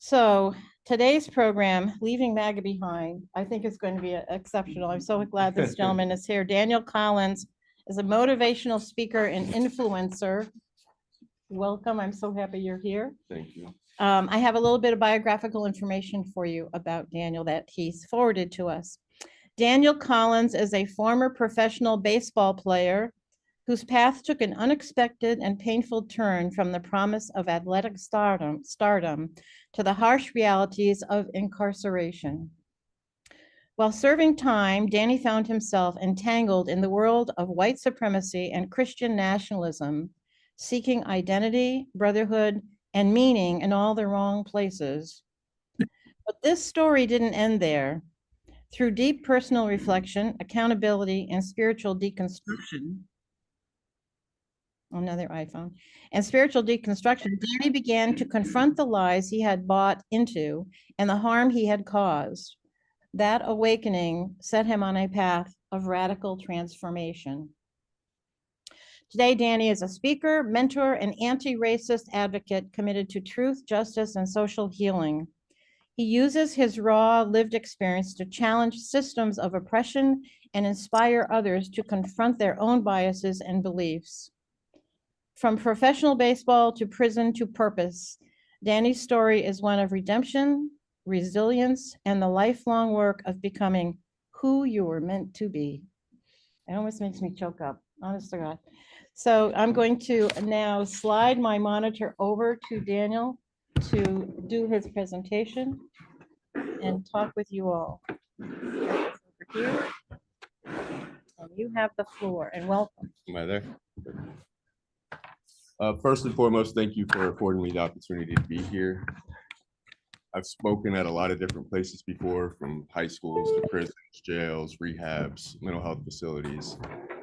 So today's program, Leaving MAGA Behind, I think is going to be exceptional. I'm so glad this gentleman is here. Daniel Collins is a motivational speaker and influencer. Welcome. I'm so happy you're here. Thank you. I have a little bit of biographical information for you about Daniel that he's forwarded to us. Daniel Collins is a former professional baseball player whose path took an unexpected and painful turn from the promise of athletic stardom to the harsh realities of incarceration. While serving time, Danny found himself entangled in the world of white supremacy and Christian nationalism, seeking identity, brotherhood, and meaning in all the wrong places. But this story didn't end there. Through deep personal reflection, accountability, and spiritual deconstruction, another iPhone, and spiritual deconstruction, Danny began to confront the lies he had bought into and the harm he had caused. That awakening set him on a path of radical transformation. Today, Danny is a speaker, mentor, and anti-racist advocate committed to truth, justice, and social healing. He uses his raw, lived experience to challenge systems of oppression and inspire others to confront their own biases and beliefs. From professional baseball to prison to purpose, Danny's story is one of redemption, resilience, and the lifelong work of becoming who you were meant to be. It almost makes me choke up, honest to God. So I'm going to now slide my monitor over to Daniel to do his presentation and talk with you all. Over here. And you have the floor, and welcome. Am I there? First and foremost, thank you for affording me the opportunity to be here. I've spoken at a lot of different places before, from high schools to prisons, jails, rehabs, mental health facilities.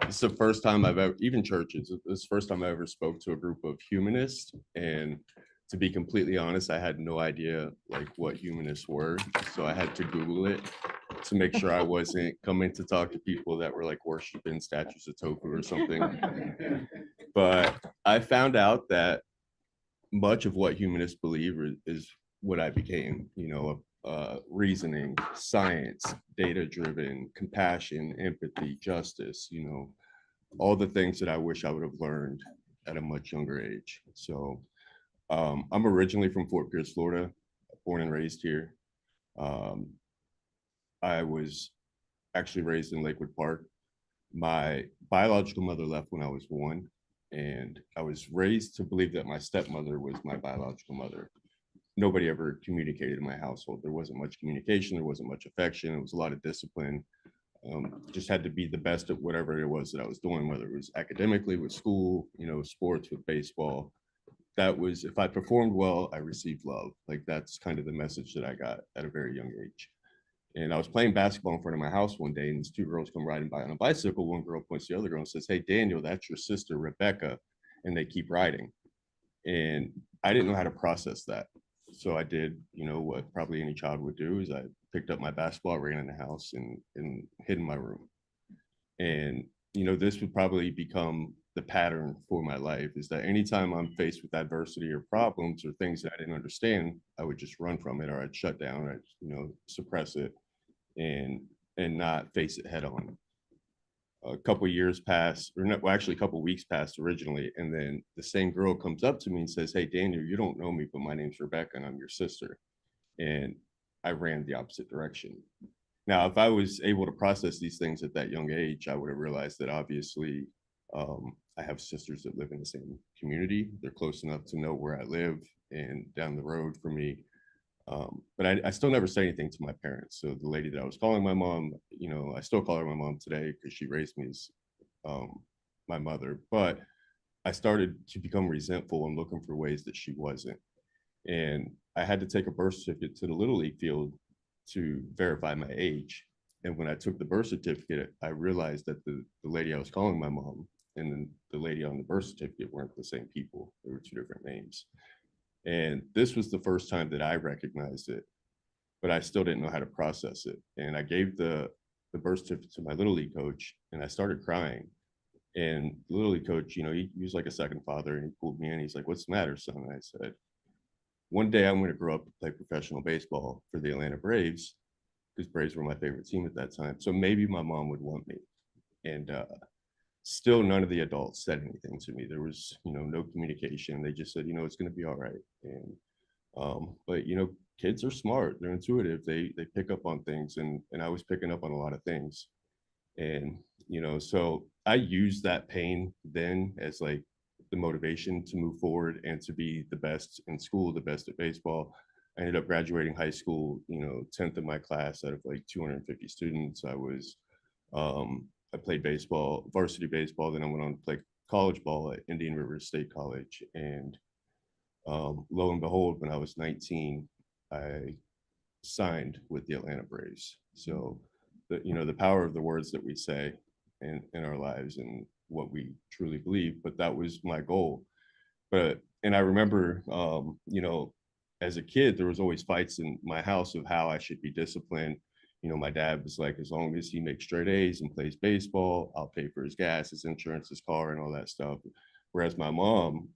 This is the first time I've ever, even churches, this is the first time I ever spoke to a group of humanists. And to be completely honest, I had no idea like what humanists were. So I had to Google it to make sure I wasn't coming to talk to people that were like worshiping statues of tofu or something. But I found out that much of what humanists believe is what I became, reasoning, science, data-driven, compassion, empathy, justice, all the things that I wish I would have learned at a much younger age. So I'm originally from Fort Pierce, Florida, born and raised here. I was actually raised in Lakewood Park. My biological mother left when I was 1, and I was raised to believe that my stepmother was my biological mother. Nobody ever communicated in my household. There wasn't much communication, there wasn't much affection, it was a lot of discipline. Just had to be the best at whatever it was that I was doing, whether it was academically, with school, sports, with baseball. That was, if I performed well, I received love. Like, that's kind of the message that I got at a very young age. And I was playing basketball in front of my house one day, and these 2 girls come riding by on a bicycle. One girl points to the other girl and says, "Hey, Daniel, that's your sister, Rebecca." And they keep riding. And I didn't know how to process that. So I did, what probably any child would do, is I picked up my basketball, ran in the house, and hid in my room. And, this would probably become the pattern for my life, is that anytime I'm faced with adversity or problems or things that I didn't understand, I would just run from it, or I'd shut down, or I'd, suppress it and not face it head on. A couple years passed, or not, well, actually a couple weeks passed originally, and then the same girl comes up to me and says, "Hey, Daniel, you don't know me, but my name's Rebecca and I'm your sister." And I ran the opposite direction. Now, if I was able to process these things at that young age, I would have realized that obviously I have sisters that live in the same community. They're close enough to know where I live and down the road for me. But I still never say anything to my parents. So the lady that I was calling my mom, I still call her my mom today because she raised me as my mother. But I started to become resentful and looking for ways that she wasn't. And I had to take a birth certificate to the Little League field to verify my age. And when I took the birth certificate, I realized that the lady I was calling my mom and the lady on the birth certificate weren't the same people. They were 2 different names. And this was the first time that I recognized it, but I still didn't know how to process it. And I gave the birth certificate to my Little League coach, and I started crying. And the Little League coach, he was like a second father, and he pulled me in. He's like, "What's the matter, son?" And I said, one day I'm going to grow up and play professional baseball for the Atlanta Braves, because Braves were my favorite team at that time. So maybe my mom would want me. And still none of the adults said anything to me. There was, no communication. They just said, it's going to be all right. And but kids are smart. They're intuitive. They pick up on things, and I was picking up on a lot of things. And so I used that pain then as like the motivation to move forward and to be the best in school, the best at baseball. I ended up graduating high school, 10th in my class out of like 250 students. I played baseball, varsity baseball. Then I went on to play college ball at Indian River State College. And lo and behold, when I was 19, I signed with the Atlanta Braves. So the power of the words that we say in our lives and what we truly believe. But that was my goal. And I remember, as a kid, there was always fights in my house of how I should be disciplined. My dad was like, as long as he makes straight A's and plays baseball, I'll pay for his gas, his insurance, his car, and all that stuff. Whereas my mom,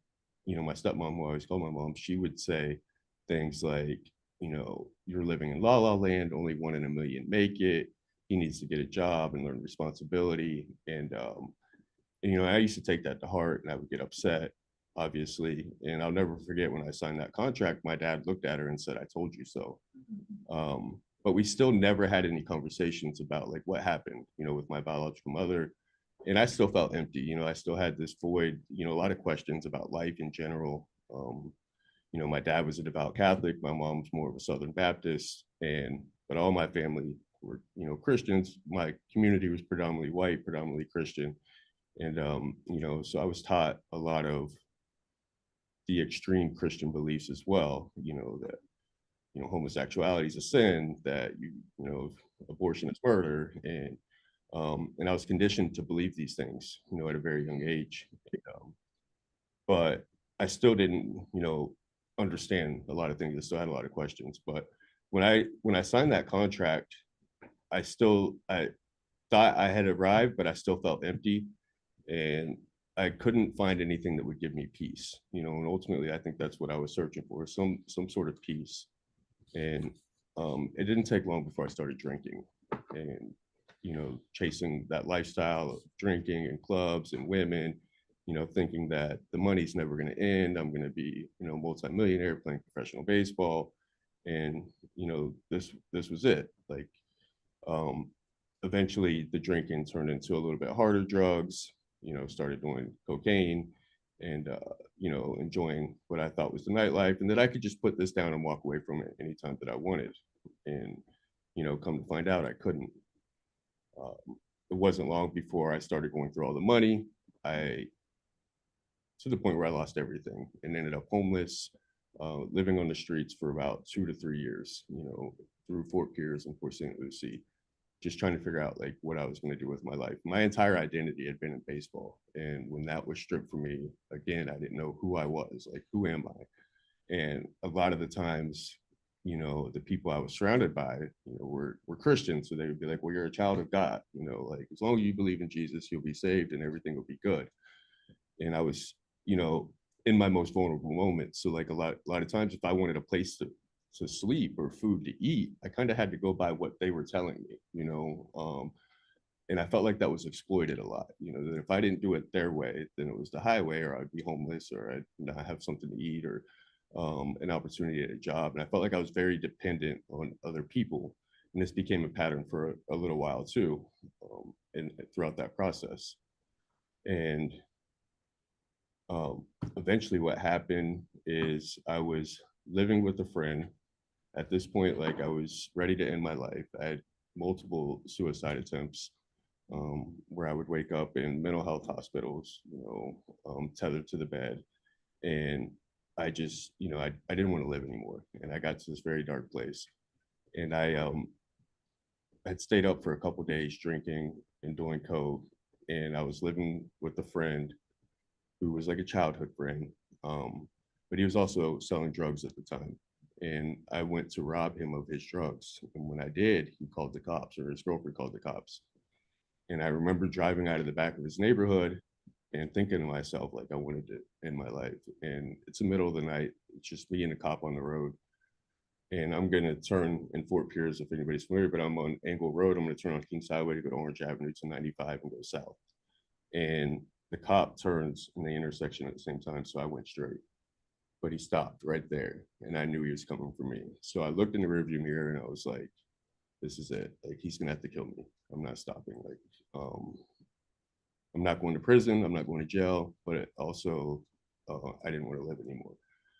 my stepmom, who I always call my mom, she would say things like, you're living in la la land, only one in a million make it. He needs to get a job and learn responsibility. And I used to take that to heart, and I would get upset, obviously. And I'll never forget when I signed that contract, my dad looked at her and said, I told you so. But we still never had any conversations about like what happened, with my biological mother. And I still felt empty. I still had this void, a lot of questions about life in general. My dad was a devout Catholic, my mom's more of a Southern Baptist, but all my family were, Christians. My community was predominantly white, predominantly Christian. And so I was taught a lot of the extreme Christian beliefs as well, that homosexuality is a sin, that abortion is murder, and I was conditioned to believe these things, at a very young age. But I still didn't, understand a lot of things. I still had a lot of questions. But when I signed that contract, I thought I had arrived, but I still felt empty, and I couldn't find anything that would give me peace. And ultimately, I think that's what I was searching for, some sort of peace. And it didn't take long before I started drinking and, chasing that lifestyle of drinking and clubs and women, thinking that the money's never going to end. I'm going to be, multimillionaire playing professional baseball. And, this was it. Like, eventually the drinking turned into a little bit harder drugs, started doing cocaine and, enjoying what I thought was the nightlife, and that I could just put this down and walk away from it anytime that I wanted. And, come to find out I couldn't. It wasn't long before I started going through all the money. To the point where I lost everything and ended up homeless, living on the streets for about 2 to 3 years, through Fort Pierce and Port St. Lucie, just trying to figure out like what I was going to do with my life. My entire identity had been in baseball. And when that was stripped from me, again, I didn't know who I was, like, who am I? And a lot of the times, the people I was surrounded by, were Christians. So they would be like, well, you're a child of God, like as long as you believe in Jesus, you'll be saved and everything will be good. And I was, in my most vulnerable moments. So like a lot of times if I wanted a place to sleep or food to eat, I kind of had to go by what they were telling me, and I felt like that was exploited a lot, that if I didn't do it their way, then it was the highway, or I'd be homeless, or I'd not have something to eat, or an opportunity at a job. And I felt like I was very dependent on other people. And this became a pattern for a little while too, and throughout that process. And eventually what happened is I was living with a friend. At this point, like, I was ready to end my life. I had multiple suicide attempts, where I would wake up in mental health hospitals, tethered to the bed. And I just, I didn't want to live anymore. And I got to this very dark place. And I had stayed up for a couple days drinking and doing coke. And I was living with a friend who was like a childhood friend, but he was also selling drugs at the time. And I went to rob him of his drugs. And when I did, he called the cops, or his girlfriend called the cops. And I remember driving out of the back of his neighborhood, and thinking to myself, like, I wanted to end my life. And it's the middle of the night. It's just me and a cop on the road. And I'm going to turn in Fort Pierce, if anybody's familiar, but I'm on Angle Road. I'm going to turn on Kings Highway to go to Orange Avenue to 95 and go south. And the cop turns in the intersection at the same time. So I went straight, but he stopped right there. And I knew he was coming for me. So I looked in the rearview mirror and I was like, this is it. Like, he's going to have to kill me. I'm not stopping. Like, I'm not going to prison. I'm not going to jail, but it also, I didn't want to live anymore.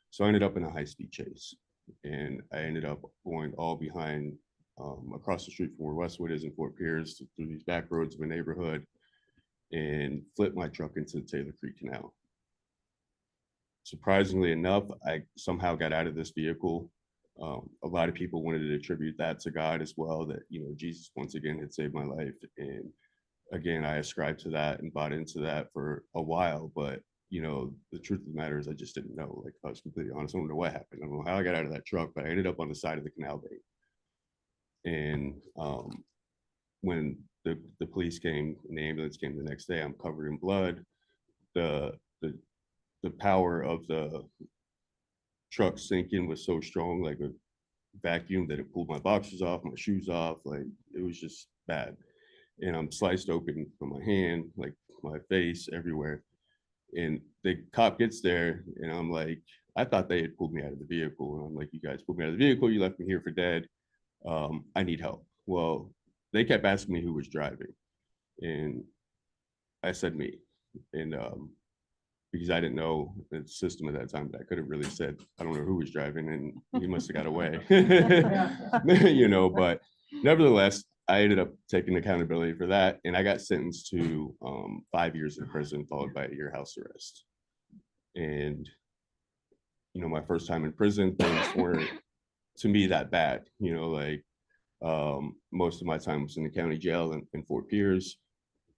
So I ended up in a high-speed chase, and I ended up going all behind, across the street from where Westwood is in Fort Pierce, through these back roads of a neighborhood, and flipped my truck into the Taylor Creek Canal. Surprisingly enough, I somehow got out of this vehicle. A lot of people wanted to attribute that to God as well, that, you know, Jesus once again had saved my life. And again, I ascribed to that and bought into that for a while, but you know, the truth of the matter is I just didn't know. Like, if I was completely honest, I don't know what happened. I don't know how I got out of that truck, but I ended up on the side of the canal bank. And when the police came and the ambulance came the next day, I'm covered in blood. The the the power of the truck sinking was so strong, like a vacuum, that it pulled my boxers off, my shoes off. Like, it was just bad. And I'm sliced open from my hand, like my face, everywhere. And the cop gets there, and I'm like, I thought they had pulled me out of the vehicle. And I'm like, you guys pulled me out of the vehicle. You left me here for dead. I need help. Well, they kept asking me who was driving. And I said me. And because I didn't know the system at that time, but I could have really said, I don't know who was driving, and he must have got away. You know, but nevertheless, I ended up taking accountability for that, and I got sentenced to 5 years in prison, followed by a year house arrest. And you know, my first time in prison, things weren't to me that bad. You know, like, most of my time was in the county jail in Fort Pierce.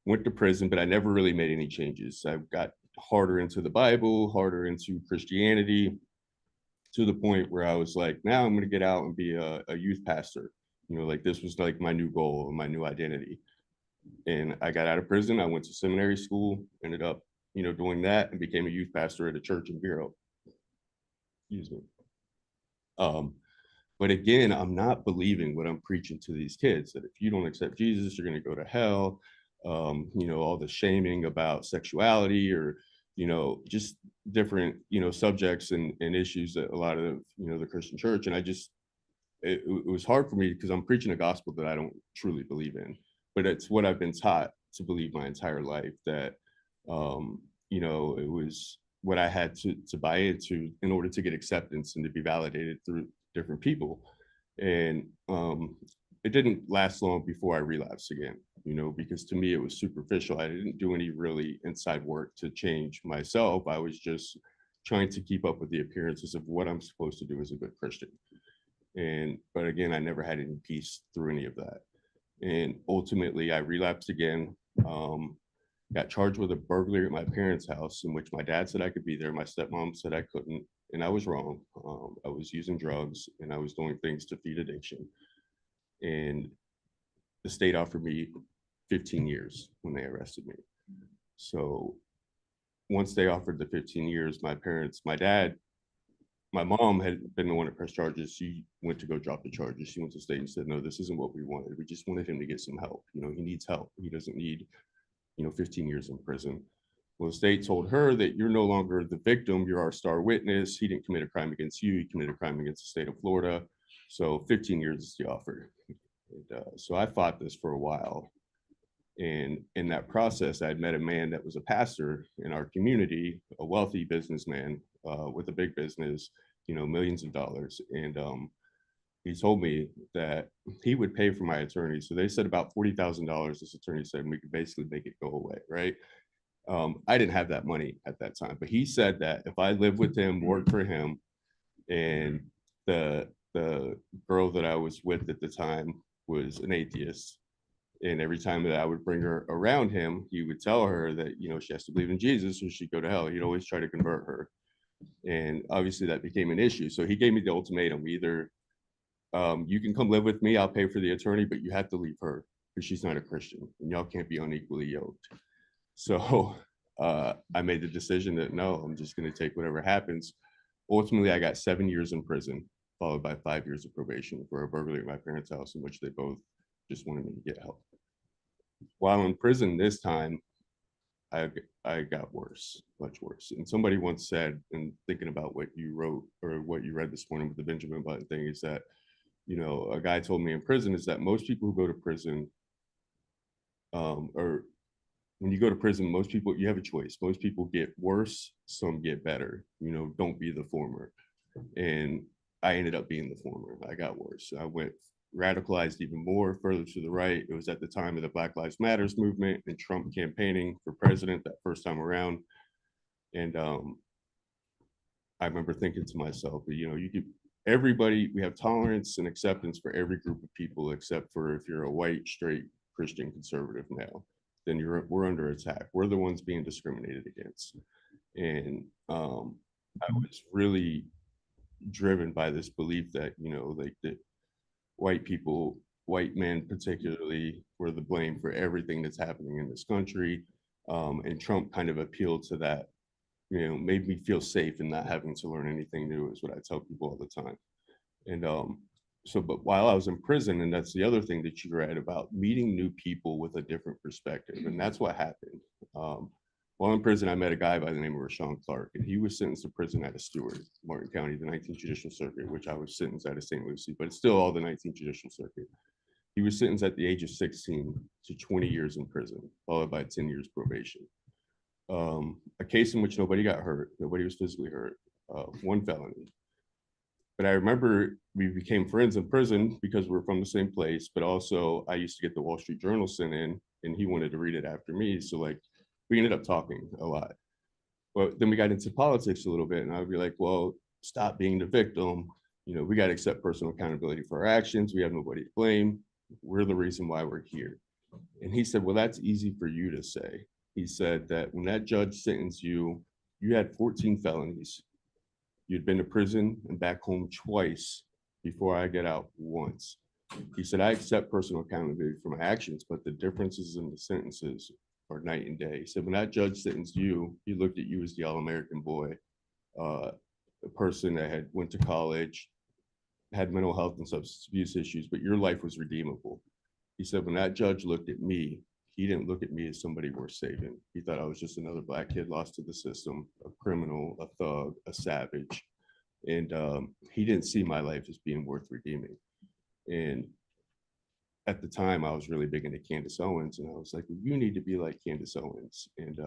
Went to prison, but I never really made any changes. I got harder into the Bible, harder into Christianity, to the point where I was like, now I'm going to get out and be a youth pastor. You know, like, this was like my new goal and my new identity. And I got out of prison. I went to seminary school, ended up, you know, doing that, and became a youth pastor at a church in Bureau. Excuse me. Um, but again, I'm not believing what I'm preaching to these kids, that if you don't accept Jesus, you're going to go to hell. You know, all the shaming about sexuality, or, you know, just different, you know, subjects and issues that a lot of, you know, the Christian church. And it was hard for me because I'm preaching a gospel that I don't truly believe in, but it's what I've been taught to believe my entire life, that, you know, it was what I had to buy into in order to get acceptance and to be validated through different people. And it didn't last long before I relapsed again, you know, because to me it was superficial. I didn't do any really inside work to change myself. I was just trying to keep up with the appearances of what I'm supposed to do as a good Christian. And but again, I never had any peace through any of that. And ultimately I relapsed again. Got charged with a burglary at my parents' house, in which my dad said I could be there. My stepmom said I couldn't, and I was wrong. I was using drugs and I was doing things to feed addiction. And the state offered me 15 years when they arrested me. So once they offered the 15 years, my mom had been the one to press charges. She went to go drop the charges. She went to state and said, no, this isn't what we wanted. We just wanted him to get some help. You know, he needs help. He doesn't need, you know, 15 years in prison. Well, the state told her that you're no longer the victim, you're our star witness. He didn't commit a crime against you, he committed a crime against the state of Florida. So 15 years is the offer. And, so I fought this for a while. And in that process, I had met a man that was a pastor in our community, a wealthy businessman with a big business, you know, millions of dollars. And he told me that he would pay for my attorney. So they said about $40,000, this attorney said, and we could basically make it go away, right? I didn't have that money at that time, but he said that if I lived with him, worked for him, and the girl that I was with at the time was an atheist, and every time that I would bring her around him, he would tell her that, you know, she has to believe in Jesus or she'd go to hell. He'd always try to convert her. And obviously that became an issue. So he gave me the ultimatum: either you can come live with me, I'll pay for the attorney, but you have to leave her because she's not a Christian and y'all can't be unequally yoked. So I made the decision that no, I'm just going to take whatever happens. Ultimately, I got 7 years in prison, followed by 5 years of probation for a burglary at my parents' house, in which they both just wanted me to get help. While in prison this time, I I got worse, much worse. And somebody once said, and thinking about what you wrote or what you read this morning with the Benjamin Button thing, is that, you know, a guy told me in prison is that most people who go to prison, or when you go to prison, most people, you have a choice. Most people get worse, some get better. You know, don't be the former. And I ended up being the former. I got worse. I went radicalized even more further to the right. It was at the time of the Black Lives Matters movement and Trump campaigning for president that first time around. And I remember thinking to myself, you know, you could, everybody, we have tolerance and acceptance for every group of people, except for if you're a white, straight Christian conservative male, then we're under attack. We're the ones being discriminated against. And I was really driven by this belief that, you know, like that white people, white men particularly, were the blame for everything that's happening in this country. And Trump kind of appealed to that, you know, made me feel safe in not having to learn anything new, is what I tell people all the time. And so, but while I was in prison, and that's the other thing that you read about, meeting new people with a different perspective. And that's what happened. While in prison, I met a guy by the name of Rashawn Clark, and he was sentenced to prison at a Stewart, Martin County, the 19th Judicial Circuit, which I was sentenced at a St. Lucie, but it's still all the 19th Judicial Circuit. He was sentenced at the age of 16 to 20 years in prison, followed by 10 years probation. A case in which nobody got hurt, nobody was physically hurt, one felony. But I remember we became friends in prison because we're from the same place, but also I used to get the Wall Street Journal sent in, and he wanted to read it after me. So like, we ended up talking a lot. But then we got into politics a little bit, and I would be like, well, stop being the victim. You know, we got to accept personal accountability for our actions. We have nobody to blame. We're the reason why we're here. And he said, well, that's easy for you to say. He said that when that judge sentenced you, you had 14 felonies. You'd been to prison and back home twice before I get out once. He said, I accept personal accountability for my actions, but the differences in the sentences are night and day. He said, when that judge sentenced you, he looked at you as the all-American boy, a person that had went to college, had mental health and substance abuse issues, but your life was redeemable. He said, when that judge looked at me, he didn't look at me as somebody worth saving. He thought I was just another Black kid lost to the system, a criminal, a thug, a savage. And he didn't see my life as being worth redeeming. And at the time, I was really big into Candace Owens, and I was like, well, you need to be like Candace Owens. And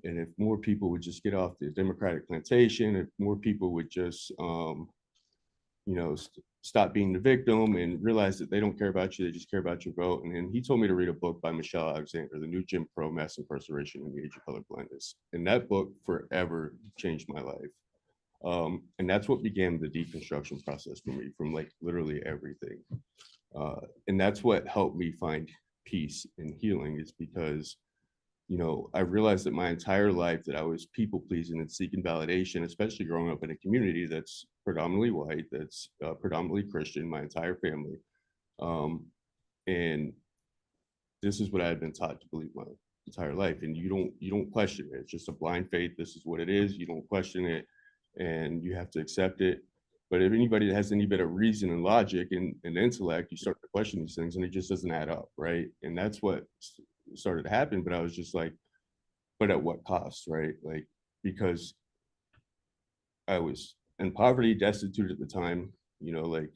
if more people would just get off the Democratic plantation, if more people would just, you know, stop being the victim and realize that they don't care about you, they just care about your vote. And then he told me to read a book by Michelle Alexander, The New Jim Crow: Mass Incarceration in the Age of Colorblindness. And that book forever changed my life. And that's what began the deconstruction process for me, from like literally everything. And that's what helped me find peace and healing, is because, you know, I realized that my entire life that I was people pleasing and seeking validation, especially growing up in a community that's predominantly white, that's predominantly Christian, my entire family. And this is what I had been taught to believe my entire life. And you don't question it. It's just a blind faith. This is what it is. You don't question it, and you have to accept it. But if anybody that has any bit of reason and logic and intellect, you start to question these things, and it just doesn't add up, right? And that's what started to happen. But I was just like, but at what cost, right? Like, because I was in poverty, destitute at the time, you know, like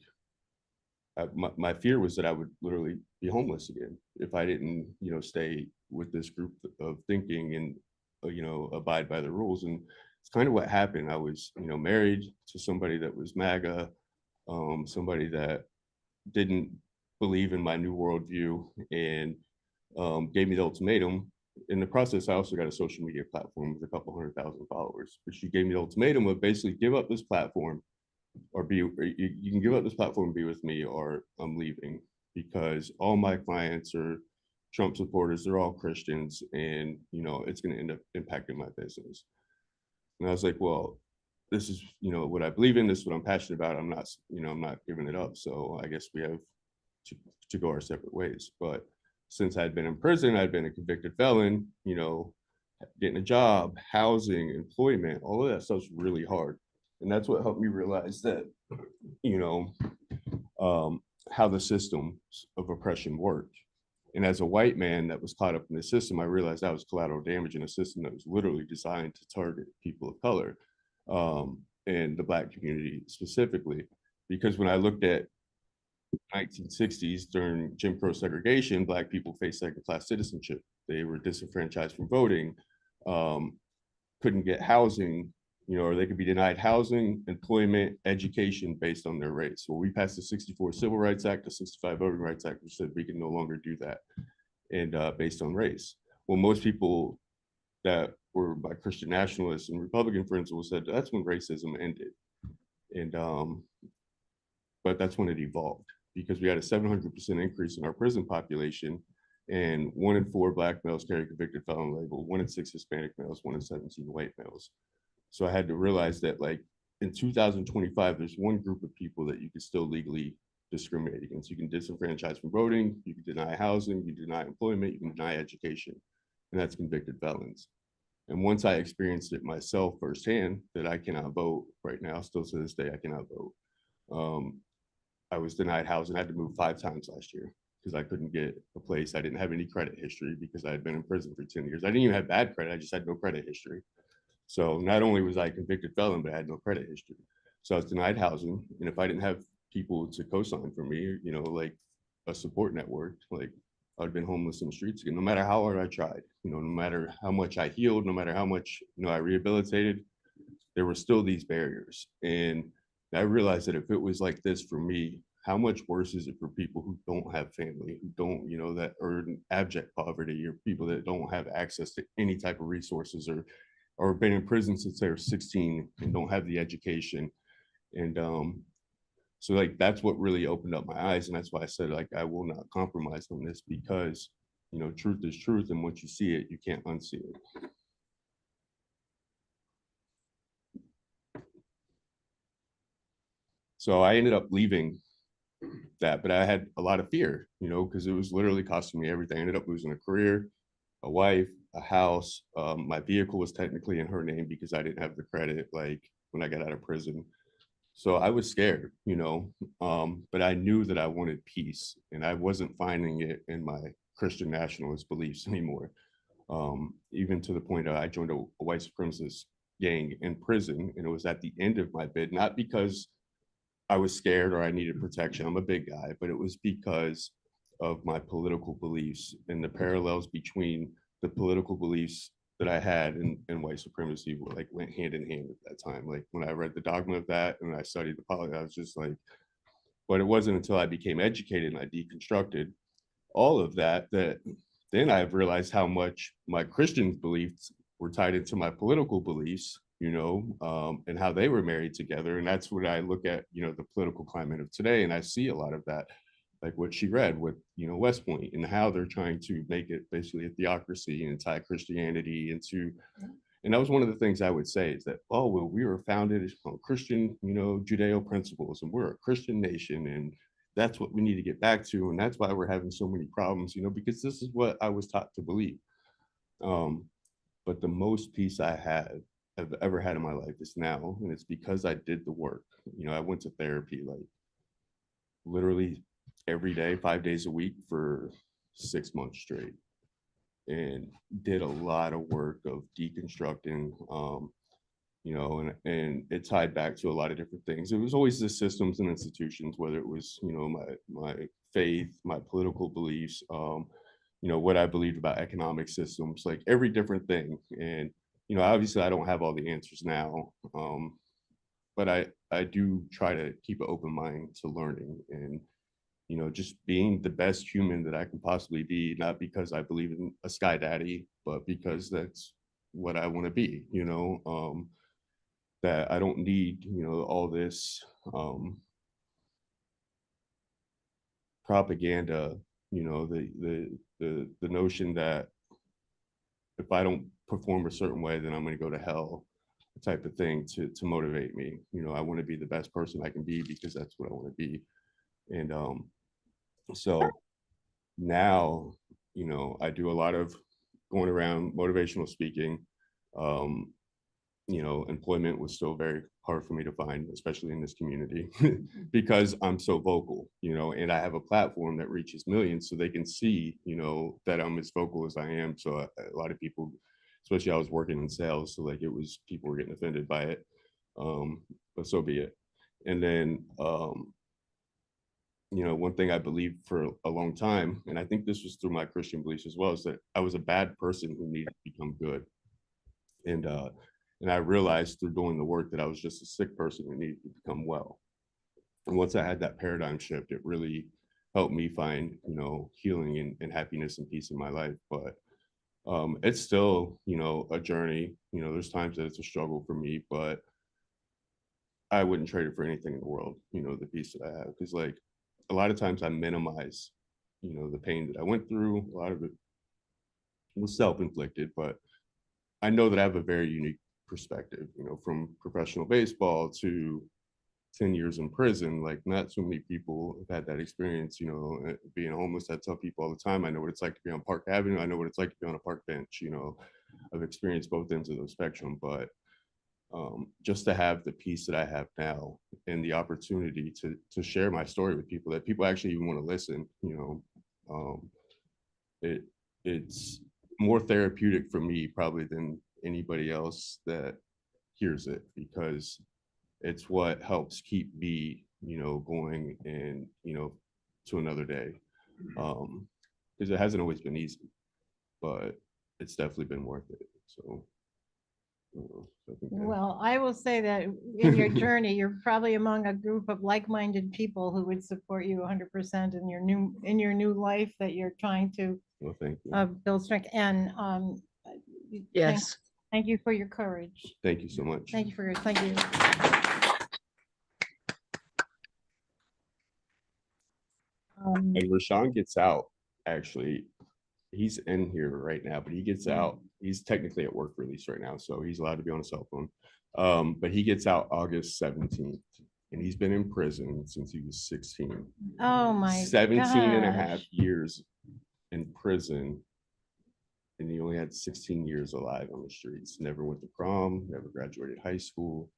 my fear was that I would literally be homeless again if I didn't, you know, stay with this group of thinking and, you know, abide by the rules. And it's kind of what happened. I was, you know, married to somebody that was MAGA, somebody that didn't believe in my new worldview, and gave me the ultimatum. In the process, I also got a social media platform with a couple 100,000 followers, but she gave me the ultimatum of basically give up this platform, or you can give up this platform and be with me, or I'm leaving, because all my clients are Trump supporters. They're all Christians, and, you know, it's going to end up impacting my business. And I was like, well, this is, you know, what I believe in. This is what I'm passionate about. I'm not, you know, I'm not giving it up. So I guess we have to go our separate ways. But since I'd been in prison, I'd been a convicted felon, you know, getting a job, housing, employment, all of that stuff's really hard. And that's what helped me realize that, you know, how the systems of oppression worked. And as a white man that was caught up in the system, I realized that was collateral damage in a system that was literally designed to target people of color, and the Black community specifically. Because when I looked at 1960s during Jim Crow segregation, Black people faced second class citizenship. They were disenfranchised from voting, um, couldn't get housing, or they could be denied housing, employment, education based on their race. Well, we passed the 64 Civil Rights Act, the 65 Voting Rights Act, which said we can no longer do that, and based on race. Well, most people that were by Christian nationalists and Republican principles said that's when racism ended. And but that's when it evolved, because we had a 700% increase in our prison population, and 1 in 4 Black males carry convicted felon label, 1 in 6 Hispanic males, 1 in 17 white males. So I had to realize that, like, in 2025, there's one group of people that you can still legally discriminate against. You can disenfranchise from voting, you can deny housing, you can deny employment, you can deny education, and that's convicted felons. And once I experienced it myself firsthand, that I cannot vote right now, still to this day, I cannot vote. I was denied housing. I had to move 5 times last year because I couldn't get a place. I didn't have any credit history because I had been in prison for 10 years. I didn't even have bad credit. I just had no credit history. So not only was I a convicted felon, but I had no credit history. So I was denied housing. And if I didn't have people to co-sign for me, like a support network, like I would have been homeless in the streets again, no matter how hard I tried, no matter how much I healed, no matter how much, I rehabilitated, there were still these barriers. And I realized that if it was like this for me, how much worse is it for people who don't have family, who don't, that are in abject poverty, or people that don't have access to any type of resources, or been in prison since they were 16 and don't have the education. And so like that's what really opened up my eyes. And that's why I said, like, I will not compromise on this, because truth is truth, and once you see it, you can't unsee it. So I ended up leaving that, but I had a lot of fear, because it was literally costing me everything. I ended up losing a career, a wife, a house. My vehicle was technically in her name because I didn't have the credit, like, when I got out of prison. So I was scared, but I knew that I wanted peace, and I wasn't finding it in my Christian nationalist beliefs anymore. Even to the point that I joined a white supremacist gang in prison, and it was at the end of my bid, not because I was scared or I needed protection. I'm a big guy, but it was because of my political beliefs, and the parallels between the political beliefs that I had and white supremacy were, like, went hand in hand at that time. Like, when I read the dogma of that and I studied the politics, I was just like, but it wasn't until I became educated and I deconstructed all of that, that then I've realized how much my Christian beliefs were tied into my political beliefs, and how they were married together. And that's what I look at, the political climate of today. And I see a lot of that, like what she read with, West Point, and how they're trying to make it basically a theocracy and tie Christianity into. And that was one of the things I would say, is that, oh, well, we were founded on Christian, Judeo principles, and we're a Christian nation, and that's what we need to get back to. And that's why we're having so many problems, because this is what I was taught to believe. But the most peace I've ever had in my life is now. And it's because I did the work. I went to therapy, like, literally every day, 5 days a week for 6 months straight, and did a lot of work of deconstructing, and it tied back to a lot of different things. It was always the systems and institutions, whether it was, my faith, my political beliefs, what I believed about economic systems, like every different thing. And, obviously I don't have all the answers now, but I do try to keep an open mind to learning, and, just being the best human that I can possibly be, not because I believe in a sky daddy, but because that's what I want to be, that I don't need, all this propaganda, the notion that if I don't perform a certain way, then I'm going to go to hell, type of thing, to motivate me. I want to be the best person I can be because that's what I want to be. And so now, I do a lot of going around motivational speaking. You know, employment was still very hard for me to find, especially in this community, because I'm so vocal, you know, and I have a platform that reaches millions, so they can see, you know, that I'm as vocal as I am. So a lot of people, especially I was working in sales, so like it was, people were getting offended by it, but so be it. And then, you know, one thing I believed for a long time, and I think this was through my Christian beliefs as well, is that I was a bad person who needed to become good. And I realized through doing the work that I was just a sick person who needed to become well. And once I had that paradigm shift, it really helped me find, you know, healing and happiness and peace in my life. But it's still, you know, a journey. You know, there's times that it's a struggle for me, but I wouldn't trade it for anything in the world, you know, the peace that I have. Because like a lot of times I minimize, you know, the pain that I went through. A lot of it was self-inflicted, but I know that I have a very unique perspective, you know, from professional baseball to 10 years in prison. Like, not so many people have had that experience, you know, being homeless. I tell people all the time, I know what it's like to be on Park Avenue. I know what it's like to be on a park bench, you know. I've experienced both ends of the spectrum, but just to have the peace that I have now and the opportunity to share my story with people, that people actually even want to listen, you know, it's more therapeutic for me probably than anybody else that hears it, because it's what helps keep me, you know, going and, you know, to another day. Because it hasn't always been easy, but it's definitely been worth it. So, I think Well, I will say that in your journey, you're probably among a group of like-minded people who would support you 100% in your new life that you're trying to well, thank you. build strength. And Yes. thank you for your courage. Thank you so much. Thank you for your, thank you. And Rashawn gets out, actually. He's in here right now, but he gets out. He's technically at work release right now, so he's allowed to be on a cell phone. But he gets out August 17th, and he's been in prison since he was 16. Oh my 17 and a gosh. half years in prison, and he only had 16 years alive on the streets. Never went to prom, never graduated high school,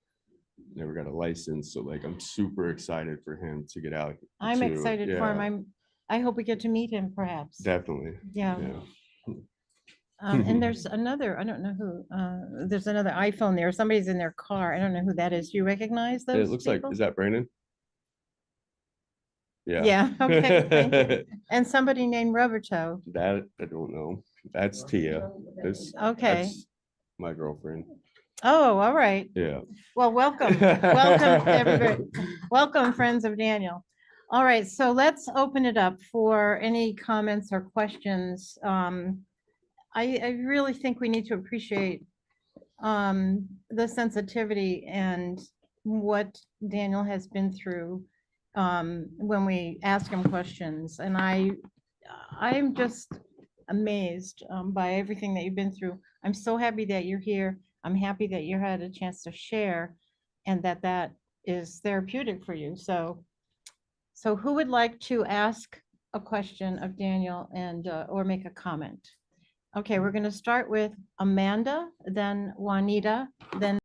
never got a license. So like, I'm super excited for him to get out. I'm too. excited for him. Yeah, I hope we get to meet him perhaps. definitely. Yeah. Yeah. And there's another, I don't know who, there's another iPhone there. Somebody's in their car. I don't know who that is. Do you recognize those It looks like, people? is that Brandon? Yeah. Yeah, okay, thank you. And somebody named Roberto. That I don't know. That's Tia. Okay. That's my girlfriend. Oh, all right. Yeah. Well, welcome, welcome, everybody. Welcome, friends of Daniel. All right, so let's open it up for any comments or questions. I really think we need to appreciate the sensitivity and what Daniel has been through when we ask him questions. And I'm just amazed by everything that you've been through. I'm so happy that you're here. I'm happy that you had a chance to share and that is therapeutic for you. So who would like to ask a question of Daniel and or make a comment? Okay, we're going to start with Amanda, then Juanita, then